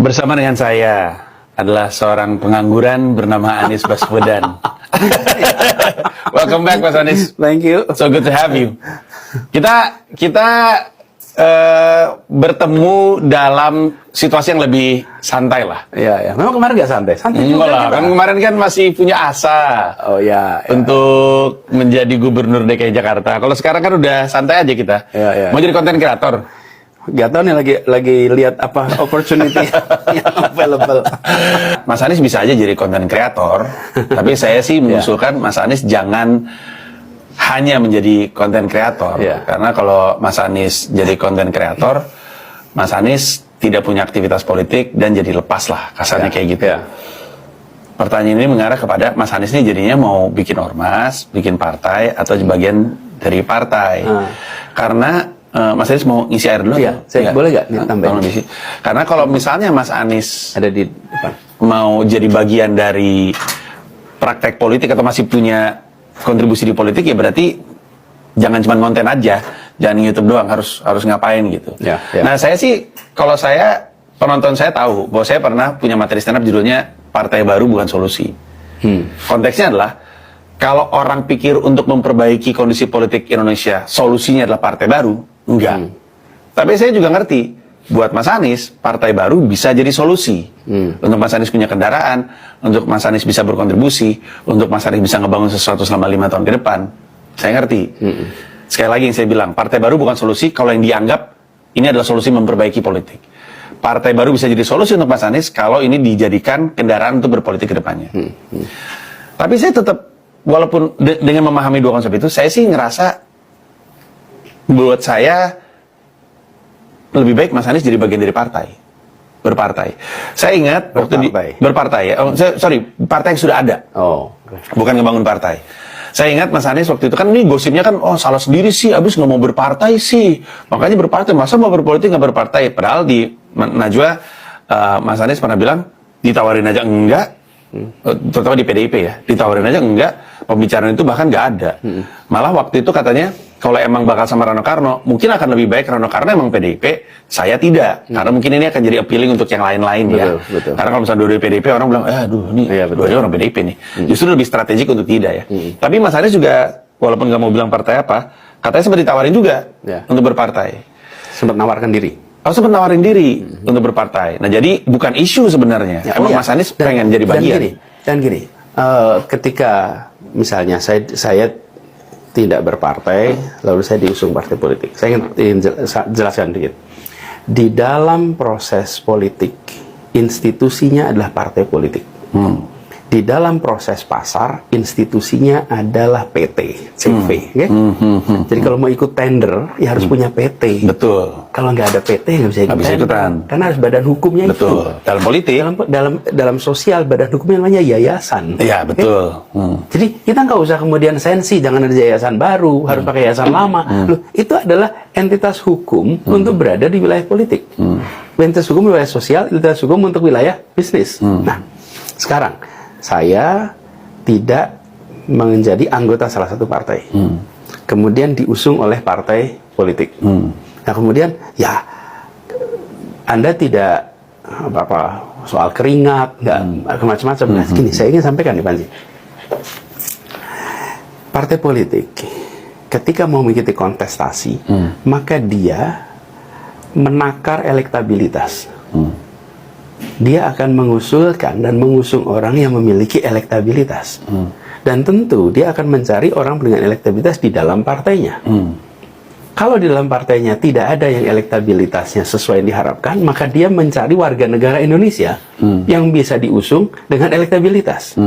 Bersama dengan saya adalah seorang pengangguran bernama Anies Baswedan. Welcome back, Mas Anies. Thank you. So good to have you. Kita bertemu dalam situasi yang lebih santai lah. Iya, ya. Memang kemarin nggak santai. Santai Enggak juga lah, kita. kan kemarin kan masih punya asa Oh ya. untuk menjadi gubernur DKI Jakarta. Kalau sekarang kan udah santai aja kita. Iya. Mau jadi konten kreator. Gak tau nih lagi lihat apa opportunity yang available. Mas Anies bisa aja jadi konten kreator, tapi saya sih mengusulkan Mas Anies jangan hanya menjadi konten kreator. Karena kalau Mas Anies jadi konten kreator, Mas Anies tidak punya aktivitas politik dan jadi lepas lah, kasarnya kayak gitu. Pertanyaan ini mengarah kepada Mas Anies ini jadinya mau bikin ormas, bikin partai, atau bagian dari partai. Karena Mas Anies mau ngisi air dulu? Iya, saya boleh nggak tambahin? Karena kalau misalnya Mas Anies Ada di depan. mau jadi bagian dari praktek politik atau masih punya kontribusi di politik, ya berarti jangan cuma konten aja, jangan YouTube doang, harus ngapain gitu. Nah, saya sih, kalau saya, penonton saya tahu bahwa saya pernah punya materi stand up judulnya Partai Baru Bukan Solusi. Konteksnya adalah, kalau orang pikir untuk memperbaiki kondisi politik Indonesia, solusinya adalah partai baru, enggak. Tapi saya juga ngerti, buat Mas Anies, partai baru bisa jadi solusi. Untuk Mas Anies punya kendaraan, untuk Mas Anies bisa berkontribusi, untuk Mas Anies bisa ngebangun sesuatu selama 5 tahun ke depan. Saya ngerti. Sekali lagi yang saya bilang, partai baru bukan solusi kalau yang dianggap ini adalah solusi memperbaiki politik. Partai baru bisa jadi solusi untuk Mas Anies kalau ini dijadikan kendaraan untuk berpolitik ke depannya. Tapi saya tetap, walaupun dengan memahami dua konsep itu, saya sih ngerasa buat saya lebih baik Mas Anies jadi bagian dari partai, berpartai. Saya ingat waktu berpartai ya, partai yang sudah ada, bukan ngebangun partai. Saya ingat Mas Anies waktu itu kan ini gosipnya kan, salah sendiri sih, abis nggak mau berpartai sih, makanya berpartai, masa mau berpolitik nggak berpartai. Padahal di Najwa, Mas Anies pernah bilang ditawarin aja enggak. Terutama di PDIP ya, ditawarin aja enggak, pembicaraan itu bahkan nggak ada. Malah waktu itu katanya, kalau emang bakal sama Rano Karno, mungkin akan lebih baik Rano Karno emang PDIP, saya tidak. Karena mungkin ini akan jadi appealing untuk yang lain-lain ya. Karena kalau misalnya dua-dua PDIP, orang bilang, aduh ini dua-duanya orang PDIP nih. Justru lebih strategik untuk tidak ya. Tapi Mas Anies juga, walaupun nggak mau bilang partai apa, katanya sempat ditawarin juga untuk berpartai. Sempat nawarkan diri. Sempat nawarin diri untuk berpartai. Nah, jadi bukan isu sebenarnya. Emang Mas Anies pengen jadi bagian. Dan gini, ketika misalnya saya tidak berpartai, lalu saya diusung partai politik. Saya ingin jelaskan dikit. Di dalam proses politik, institusinya adalah partai politik. Di dalam proses pasar, institusinya adalah PT, CV. Jadi kalau mau ikut tender, ya harus punya PT. Betul. Kalau nggak ada PT, nggak bisa ikutan. Karena harus badan hukumnya. Betul. Itu. Dalam politik. Dalam sosial, badan hukumnya namanya yayasan. Iya, betul. Jadi kita nggak usah kemudian sensi, jangan ada yayasan baru, harus pakai yayasan lama. Loh, itu adalah entitas hukum untuk berada di wilayah politik. Entitas hukum wilayah sosial, entitas hukum untuk wilayah bisnis. Nah, sekarang saya tidak menjadi anggota salah satu partai, kemudian diusung oleh partai politik. Nah kemudian ya Anda tidak apa-apa soal keringat, nggak macam-macam. Nah, gini, saya ingin sampaikan nih Panji, partai politik ketika mau mengikuti kontestasi, maka dia menakar elektabilitas. Dia akan mengusulkan dan mengusung orang yang memiliki elektabilitas. Dan tentu dia akan mencari orang dengan elektabilitas di dalam partainya. Kalau di dalam partainya tidak ada yang elektabilitasnya sesuai yang diharapkan, maka dia mencari warga negara Indonesia yang bisa diusung dengan elektabilitas.